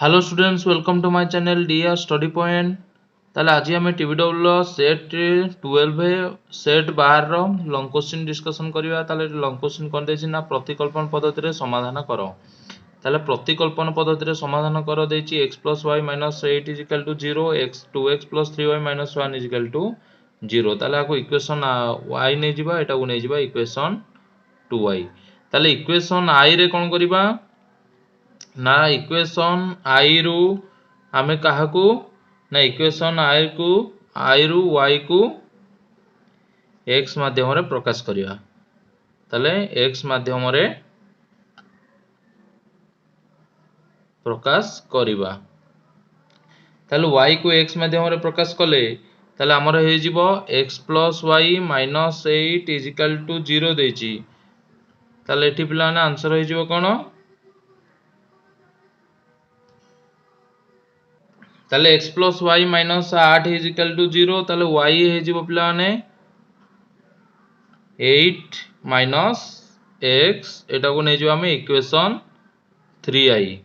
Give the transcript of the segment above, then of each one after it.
Hello students, welcome to my channel DR study point. ताले आज आम टीवीडब्ल्यू सेट 12 सेट 12 लंग क्वेश्चन डिस्कशन करवा। ताले लंग क्वेश्चन कौन देछि ना प्रतिकल्पन पद्धति रे समाधान करो। ताले प्रतिकल्पन पद्धति रे समाधान करो देछि x + y - 8 = 0, x 2x + 3y - 1 = 0। ताले आको इक्वेशन y नै जिबा, एटा को नै जिबा इक्वेशन 2y। ताले इक्वेशन i रे कोन करबा ना इक्वेशन आई रु आमे काहाकू ना इक्वेशन आई रु y को x माध्यम रे प्रकाश करिया। तले x माध्यम रे प्रकाश करिबा। तले y को x माध्यम रे प्रकाश कले तले हमर हे जिवो x + y - 8 = 0 देछि। तले एठी पिलाने आंसर हे जिवो कोन ताले x + y - 8 = 0। ताले y हे जिवो पिलाने 8 - x, एटा को नै जिवो हमें इक्वेशन 3i।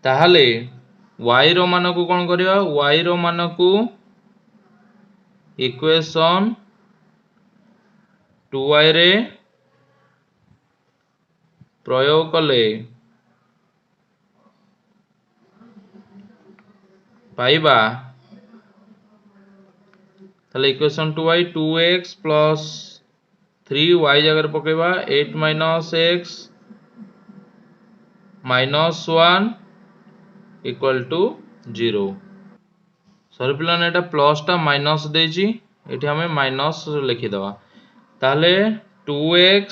ताहले y रो मान को कोन करिवा, y रो मान को इक्वेशन 2i रे प्रयोग कले पाइबा। ताले इक्वेशन 2i 2x + 3y जगह पकेबा 8 - x - 1 = 0। सॉरी पिलाने एटा प्लस टा माइनस देछि, एठी हमें माइनस लिखि दवा। ताले 2x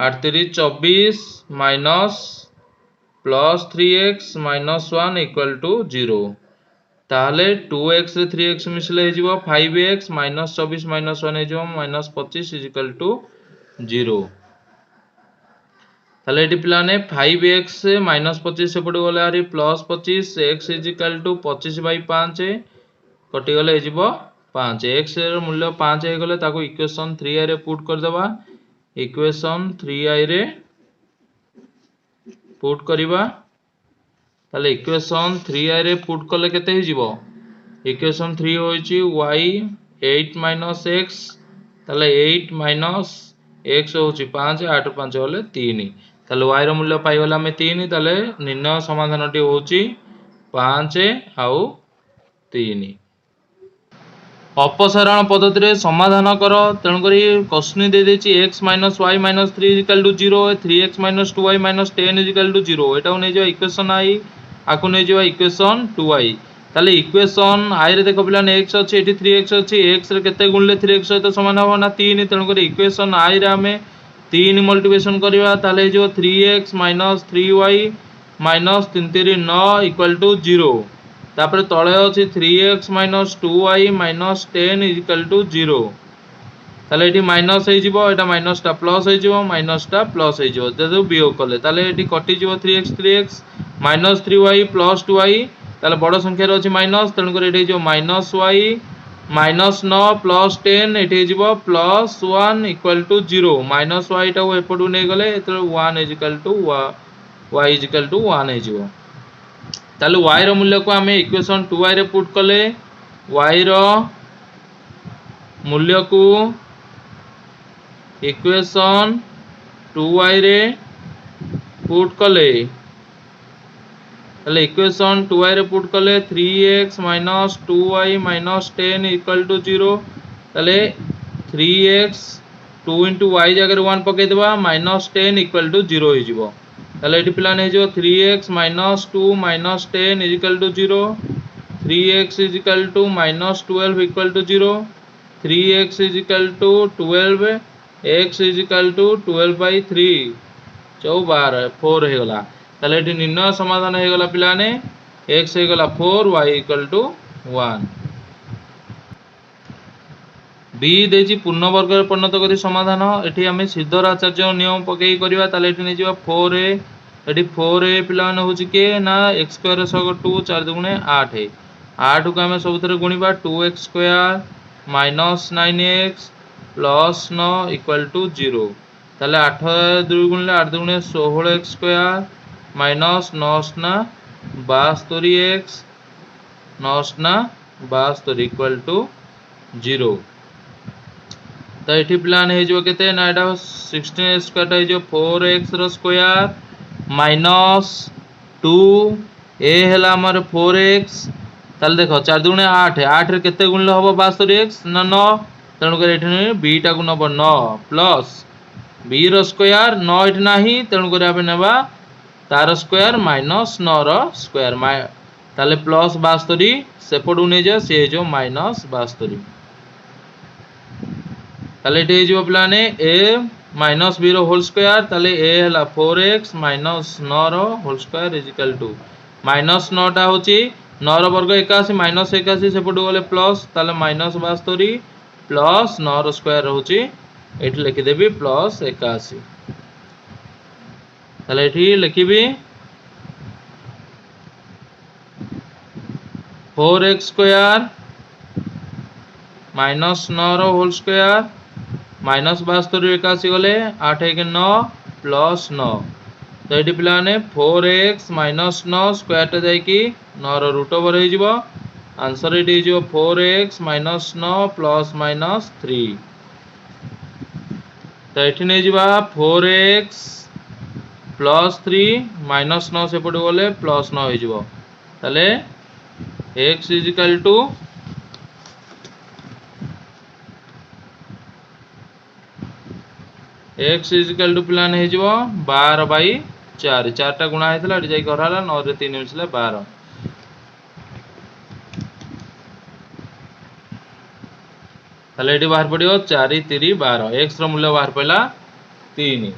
8 3 24 माइनस प्लस 3x - 1 = 0। ताले 2x रे 3x मिसले हे जिवो 5x - 24 - 1 हे जिवो -25 = 0। ताले एटी पिलाने 5x से -25 से पड़ गले आरी +25 x = 25/5 कटि गले हे जिवो 5। x रे मूल्य 5 हे गले ताको इक्वेशन 3i रे पुट कर देबा। इक्वेशन 3i रे पुट करिबा। ताले इक्वेशन 3i रे पुट कले केते हे जिवो, इक्वेशन 3 होइची y 8 - x। ताले 8 - x होची 5, 8 + 5 होले 3। ताले y रो मूल्य पाई गला हमें 3। ताले निर्णय समाधानटी होची 5 आउ 3। अपसारण पद्धति रे समाधान करो। तेणु करी क्वेश्चन दे देछि x - y - 3 = 0, 3x - 2y - 10 = 0। एटा को नै जो इक्वेशन i, आको नै जो इक्वेशन 2i। ताले इक्वेशन i रे देखो पिला ने x अछि, एठी 3x अछि, x रे केते गुणले 3x सहित समान हो ना 3। तेणु करी इक्वेशन i रे हमें 3 मल्टीप्लिकेशन करिवा। ताले जो 3x - 3y - 3 3 9 = 0। तापर तळे अछि 3x - 2y - 10 = 0। ताले एठी माइनस हे जिवो, एटा माइनस टा प्लस हे जिवो, माइनस टा प्लस हे जिवो जदो वियोग कले। ताले एठी कटि जिवो 3x 3x - 3y + 2y। ताले बड़ संख्या रे अछि माइनस, तेणु कर एठी जो -y -9 + 10 एठी जिवो +1 = 0। -y टा को एपटू नै गले एतो 1 = y = 1 हे जिवो। ताले y रो मूल्य को हमें इक्वेशन 2i रे पुट कले y रो मूल्य को इक्वेशन 2i रे पुट कले। ताले इक्वेशन 2i रे पुट कले 3x - 2y - 10 = 0। ताले 3x 2 * y जगह 1 पके देबा -10 = 0 हे जिवो। ताले एठी प्लान हे जो 3x - 2 - 10 = 0, 3x = -12 = 0, 3x = 12, x = 12/3 14 4 हे गला। ताले एठी निर्णय समाधान हे गला पिलाने x हे गला 4, y = 1। बी देछि पूर्ण वर्ग रे परिणत करी समाधान। एठी हमें सिद्धराचार्य नियम पकेई करबा। ताले एठी नै जिवा 4a, एठी 4a पिलाने होछि के ना x² = 2 4 दुगुणे 8 है। 8 को हमें सबथरे गुणिबा 2x² - 9x + 9 = 0। ताले 8 2 गुणले 8 दुगुणे 16x² minus 9 72 X 9 72 equal to 0। तो ये प्लान होते ना यहाँ 16 स्क्वायर हो 4x स्क्वायर माइनस 2 ए है 4x ताल देख 4 दुणे 8 8 रे केते गुणले हबो 72x ना 9 तेणुकर ये बी टा को नब 9 प्लस बी रो स्क्वायर 9 एठी नाही तेणुकर आबे नेबा तार स्क्वायर माइनस 9 रो स्क्वायर ताले प्लस 72 सेपटू नहीं जा सी जो माइनस 72 ताले ये जो प्लान ए माइनस बी रो होल स्क्वायर ताले ए है 4x माइनस 9 रो whole square is equal to minus 9 टा होची 9 रो वर्ग 81 माइनस 81 सेपटू गले प्लस ताले माइनस 72 प्लस 9 रो स्क्वायर होची एठी लिखि देबी प्लस 81 ताले एठी लिखिबी 4x स्क्वायर माइनस 9 रो होल स्क्वायर माइनस 72 81 गले 8 1 9 प्लस 9 तो ये पिलाने 4x माइनस 9 स्क्वायर टा जाइकी 9 रो रूट ओवर हो जिवो आंसर ये जो 4x माइनस 9 प्लस माइनस 3 तो ये नहीं जिबा 4x प्लस 3 माइनस 9 सेपट गले प्लस 9 हो जिवो ताले x is equal to x is equal to प्लान हो 12/4 4टा गुणा होता ये जाइए 9 रे 3 मिसले 12 ताले ये बाहर पड़ो 4 3 12 x रो मूल्य बाहर पड़ा 3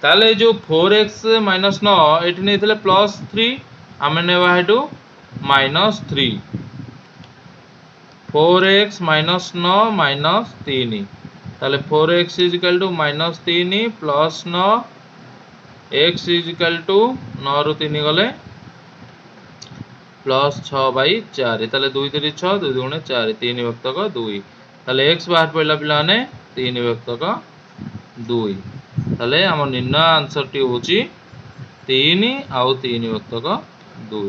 ताले जो 4x माइनस 9 ये नहीं प्लस 3 आम नेवा हेटू माइनस 3 4x माइनस 9 माइनस 3 ताले 4x is equal to minus 3 plus 9 x is equal to 9 रू 3 गले प्लस 6/4 ताले 2 3 6 2 2 4 3 व्यक्तक 2 ताले x बाहर पड़ला पिलाने 3 व्यक्तक 2 ताले आम निर्णय आंसर टी होची 3 आउ 3 व्यक्तक 2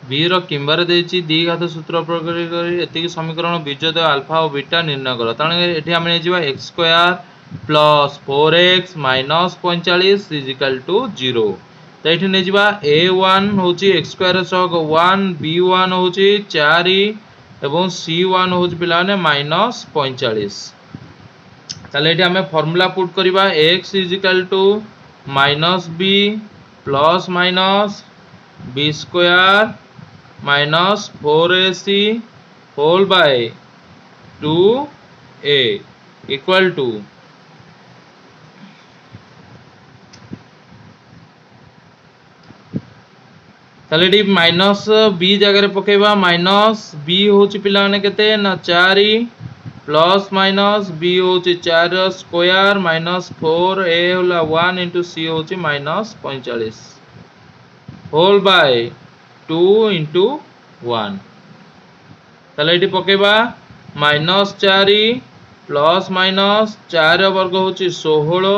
बी रो किंबार देछि द्विघात सूत्र प्रयोग करी एतिकी समीकरण बीजोदय अल्फा और बीटा निर्णय करो ताने एठी हम नै जिबा x square plus 4x minus 45 is equal to 0 तो एठी नै जिबा a1 होची x स्क्वायर सग 1 b1 होची 4 एवं c1 होची पिलाने माइनस 45 ताले एठी हमें फार्मूला पुट करिबा x is equal to minus b plus minus b square minus 4ac whole by 2a equal to ताले माइनस बी जगह पकेबा माइनस बी होची पिला माने केते ना 4 प्लस माइनस बी होची 4 स्क्वायर माइनस 4a होला 1 इंटू c होची माइनस 45 होल बाय 2 इंटू 1 ताले ये पकेबा माइनस 4 प्लस माइनस 4 वर्ग होची 16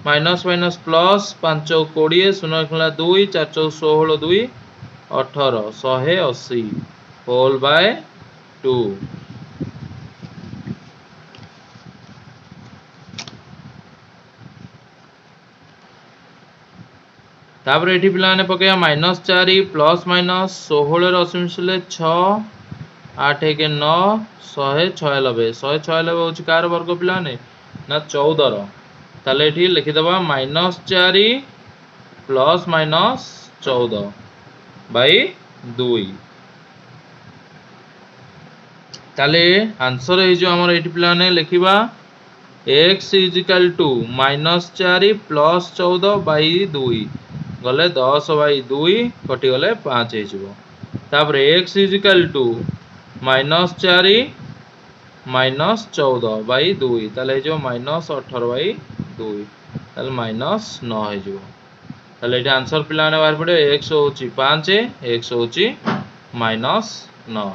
माइनस माइनस प्लस 5 20 शून्य 2 4 16 2 18 180 होल बाय 2 तापर ये पिला पकड़ा माइनस 4 प्लस माइनस 16 80 मिसले 6 8 1 9 196 196 हूँ कार वर्ग पिला ना 14 ताले ये लिखिदबा माइनस 4 प्लस माइनस 14 बाई 2 ताले आंसर आमर ये पिला लिखा x is equal to minus 4 plus 14 by 2 गले 10/2 कटि गले 5 तापर x is equal to minus 4 minus 14 by 2 ताले जो माइनस 18/2 ताले माइनस 9 हो ताले ये आंसर पिला बाहर पड़े x होची 5 x होची माइनस 9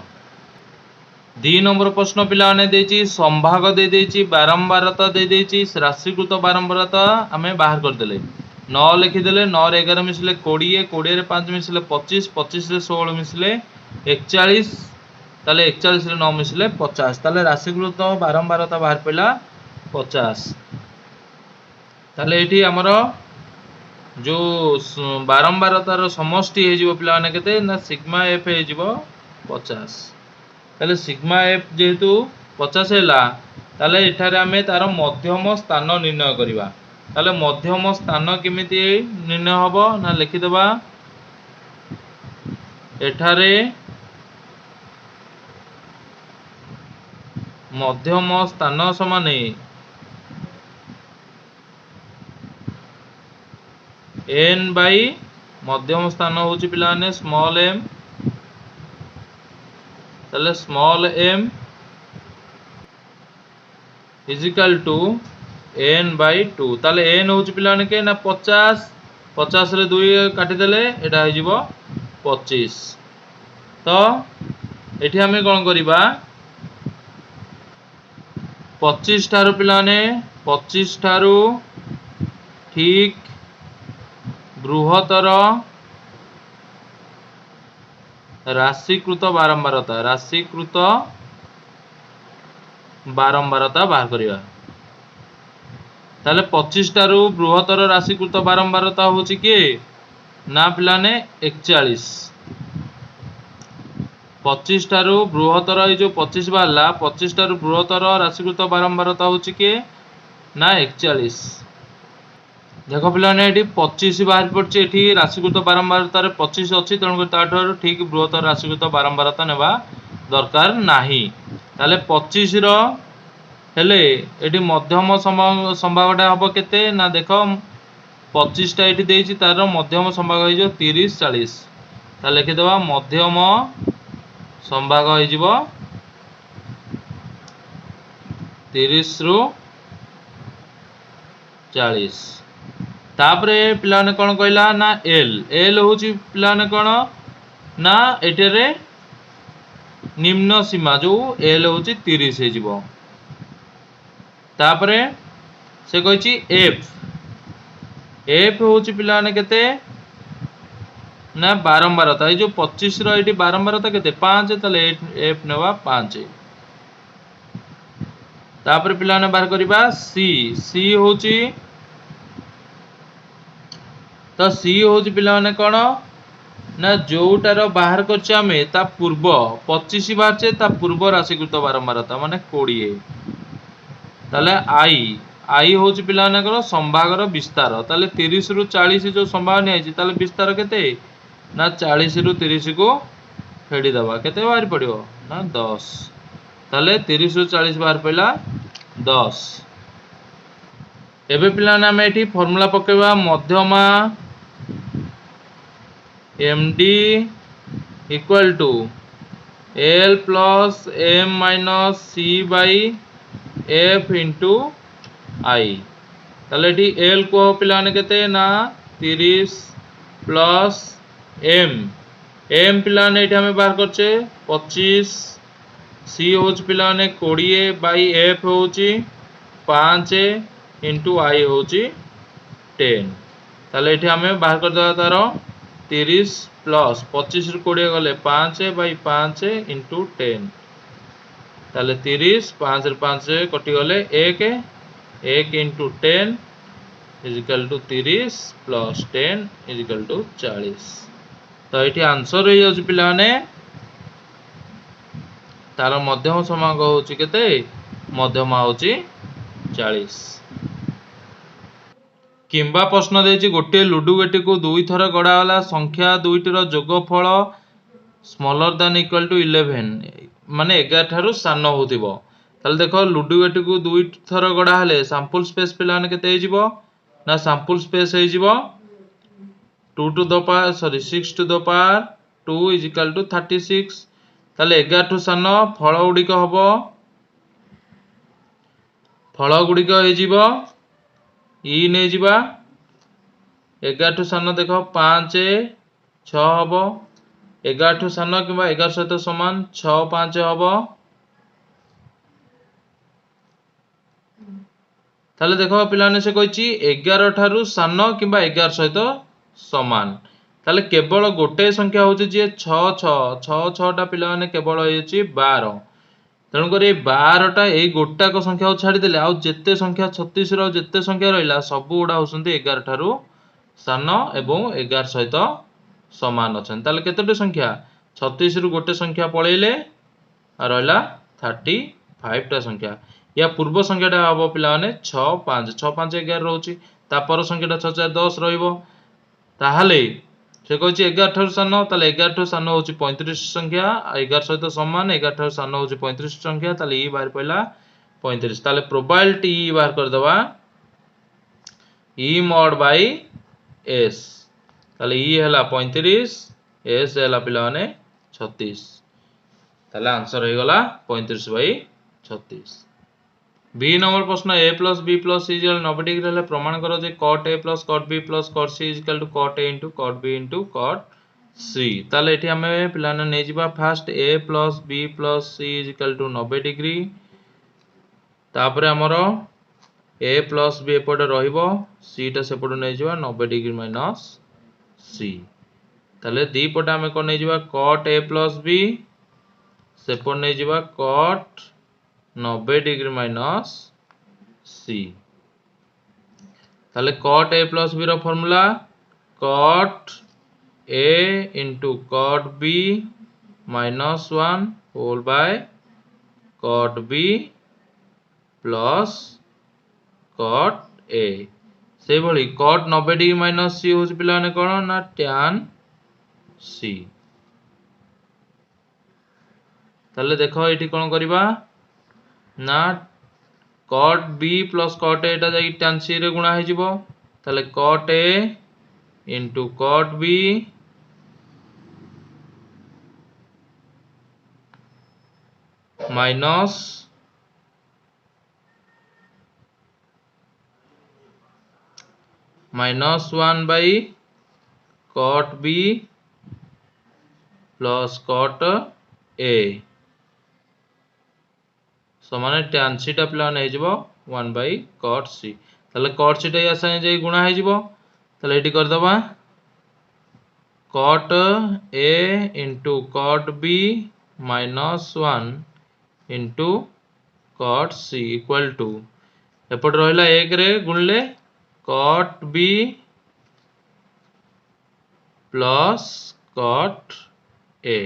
2 नंबर प्रश्न पिला देछि संभाग दे देछि बारंबारता दे देछि राशिकृत बारंबारता आमे बाहर कर देले नौ लिखिदेले 9 रे 11 मिसले 20 20 रे 5 मिसले 25 25 रे 16 मिसले 41 ताले 41 रे 9 मिसले 50 ताले राशिकृत बारंबारता बाहर पड़ा 50 ताले एठी हमर जो बारंबारतार समष्टि हो पिला माने केते ना सिग्मा एफ हो 50 ताले सिग्मा एफ जेहेतु 50 हैला ताले एठारे आमे तार मध्यम स्थान निर्णय करिवा ताले मध्यम स्थान केमिति निर्णय हबो ना लिखिदेबा एठारे मध्यम स्थान समान एन बाई मध्यम स्थान होची पिला ने स्मॉल एम ताले small M is equal to N by 2 ताले एन होची पिला ने के ना 50 50 रे 2 काटी देले एटा हो जिवो 25 तो एठी हमें कोन करिबा 25 ठारू पिला ने 25 ठारू ठीक बृहत्तर राशिकृत बारंबारता बाहर करिवा ताले 25 ठारू बृहत्तर राशिकृत बारंबारता होची के ना पिला ने 41 25 ठारू बृहत्तर ए जो 25 बाहरला 25 ठारू बृहत्तर राशिकृत बारंबारता होची के ना 41 देखो पिलाने एठी 25 बाहर पड़छि एठी राशिकृत बारंबारता रे 25 अछि तणकर ताठर ठीक बृहत्तर राशिकृत बारंबारता नेबा दरकार नाही ताले 25 रो हेले एठी मध्यम संभागटा हबो केते ना देखो 25 टा एठी देछि तार मध्यम संभाग हो जो 30 40 ता लिखि देबा मध्यम संभाग हो जिवो 30 रु 40 तापरे पिलाने कौन कहला ना एल एल होची पिलाने कौन ना एटेरे निम्न सीमा जो एल होची 30 हे जिवो तापरे से कहची एफ एफ होची पिलाने केते ना बारंबारता ए जो 25 रो एटी बारंबारता केते 5 तले एफ नेवा 5 तापरे पिलाने बाहर करिबा सी सी होची तो सी होची पिला माने कोन ना जोटार बाहर करछे आमे ता पूर्व 25 बारछे ता पूर्व राशिकृत बारंबारता माने 20 ताले आई आई होची पिला माने कोन संभागर विस्तार ताले 30 रु 40 जो संभाग नै छि ताले विस्तार केते ना 40 रु 30 को फेडी दबा केते बाहर पड़ियो ना 10 ताले 30 रु 40 बाहर पइला 10 एबे पिला ना हम एठी फार्मूला पकेबा मध्यमा md equal to l plus m minus c by f into i ताले एठी l को पिला ने केते ना 30 प्लस m m पिला ने एठी हमें बाहर करछे 25 c होच पिला ने 20 बाई f होची 5 इंटू i होची 10 ताले एठी हमें बाहर कर दवा तारो 30 प्लस 25 रु 20 गले 5 बाई 5 इंटू 10 ताले 30 5 रु 5 कटि गले 1 1 into 10 is equal to 30 plus 10 is equal to 40 तो ये आंसर हो जाउछ पिला माने तार मध्यम समांग होची केते मध्यमा होची 40 किंबा प्रश्न देछि गोटे लुडु गोटी को दुई थर गड़ाला संख्या दुईटर जोगफल स्मॉलर देन इक्वल टू 11 माने 11 ठारू सान होतिबो ताले देखो लुडु गोटी को दुई थर गड़ा हेले सैंपल स्पेस पिला ने केते हिजिबो ना सैंपल स्पेस हिजिबो 2 to the power 6 to the power 2 is equal to 36 ताले 11 ठू सान फल गुडी को हबो फल गुडी को हिजिबो ई ने जिबा 11 ठू सान देखो 5 6 हबो 11 ठू सान किबा 11 सहित समान 6 5 हबो ताले देखो पिलाने से कहिछि 11 ठारू सान किंबा 11 सहित समान। ताले केवल गोटे संख्या होछि जे 6 6 6 6 टा पिला माने केवल होछि 12। तेणुकर 12टा यही गोटाक संख्या को छाड़देले आउ जेते संख्या 36 रो जेते संख्या रहिला सब गुड़ा होउछन्ती 11 ठारू सान एवं 11 सहित समान अछन। ताले केतोटी संख्या 36 रु गोटे संख्या पळेइले रहिला 35 टा संख्या। या पूर्व संख्याटा हम पिला माने 6 5 6 5 11 रहउची तापर संख्याटा 6 4 10 रहिबो। ताहाले से कहछि 11 ठारू सान ताले 11 ठारू सान होछि 35 संख्या 11 सहित समान 11 ठारू सान होछि 35 संख्या ताले ई बाहर पइला 35। ताले प्रोबेबिलिटी ई बाहर कर दबा ई mod बाय s। ताले ई हला 35 s हला पिला माने 36। ताले आंसर हो गला 35 बाय 36। बी नंबर प्रश्न a plus b plus c equal 90 degree हेले प्रमाण करो जे cot a plus cot b plus cot c equal to cot a into cot b into cot c। ताले एठी हमें प्लान नै जिबा first a plus b plus c equal to 90 degree तापर हमरो a प्लस b एपटे रहिबो c टा सेपटे नै जिबा 90 डिग्री माइनस c। ताले दी पटे हमें को नै जिबा cot a प्लस b सेपटे नै जिबा cot 90 डिग्री माइनस c। ताले cot a प्लस b रो formula cot a into cot b minus 1 whole by cot b plus cot a। से भली cot 90 डिग्री माइनस c होछि पिला ने कोन ना tan c। ताले देखो एठी कोन करबा ना cot b plus cot a टा जाई tan c रे गुणा हे जिवो। ताले cot a into cot b minus minus 1 by cot b plus cot a समान tan c टा प्लान हे जिवो 1 by cot c। ताले cot c टा या संगे जे गुणा हे जिवो ताले एटी कर दबा cot a into cot b minus 1 into cot c equal to एपट रहिला 1 रे गुणले cot b plus cot a।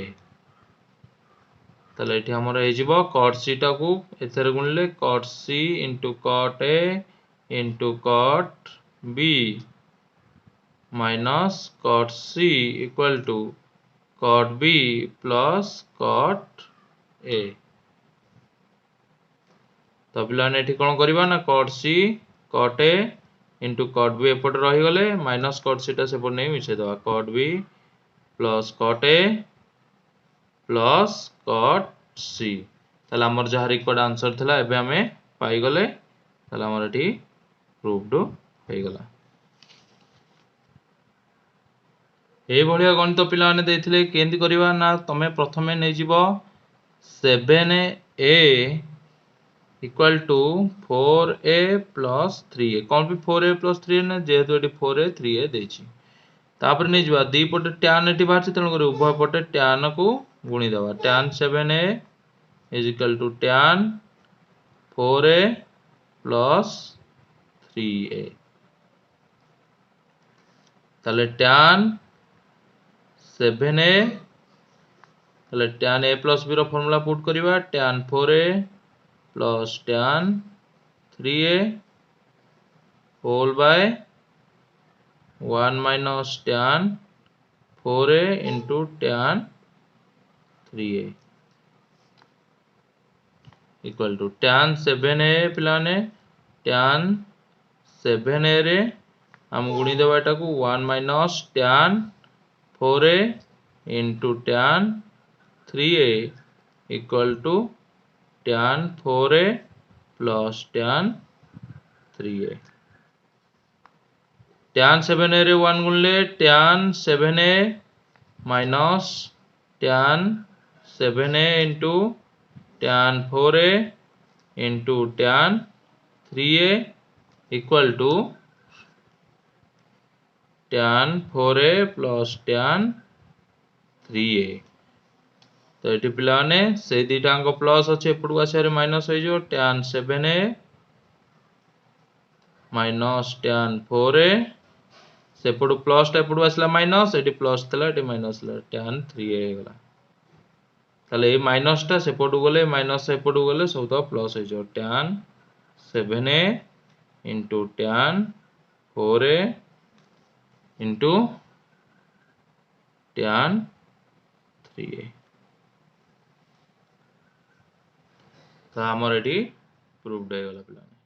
ताले एठी हमर हे जिवो cot c टा को एथरे गुणले cot c into cot a into cot b minus cot c equal to cot b plus cot a। तो पिलाने एठी कोन करबा ना cot c cot a into cot b एपट रहि गले माइनस cot c टा सेपट नै मिसे दवा cot b plus cot a plus cot c। ताले हमर जहा रिक्वायर्ड आंसर थिला एबे हमें पाई गले ताले हमर एठी प्रूव्ड हे गला। ए भलिया गणित पिला माने देथिले केंति करबा ना तमे प्रथमे नै जिवो 7a equal to 4a plus 3a कोन भी 4a plus 3a ने जेहेतु एठी 4a 3a देछि तापर नै जिबा दी पटे tan एठी बाहर तण करे उभय पटे tan को गुणी दवा tan 7a is equal to tan 4a plus 3a। ताले tan 7a ताले tan a plus b रो फार्मूला पुट करिवा tan 4a plus tan 3a whole by 1 minus tan 4a into tan 3a equal to tan 7a पिलाने tan 7a रे हम गुणी देबा एटा को 1 minus tan 4a into tan 3a equal to tan 4a plus tan 3a। tan 7a रे 1 गुणले tan 7a minus tan 7a into tan 4a into tan 3a equal to tan 4a plus tan 3a। तो ये पिलाने से दीटांग plus अच्छे एपटू आसे minus हो जो tan 7a minus tan 4a सेपटू प्लस टा एपटू आसला माइनस एटी प्लस थला एटी माइनस ला tan 3a गला ताले ए माइनस टा सेपटू गले माइनस सेपटू गले सब तो प्लस हो जो tan 7a into tan 4a into tan 3a। तो हमर एटी प्रूव्ड हो गला पिलाने।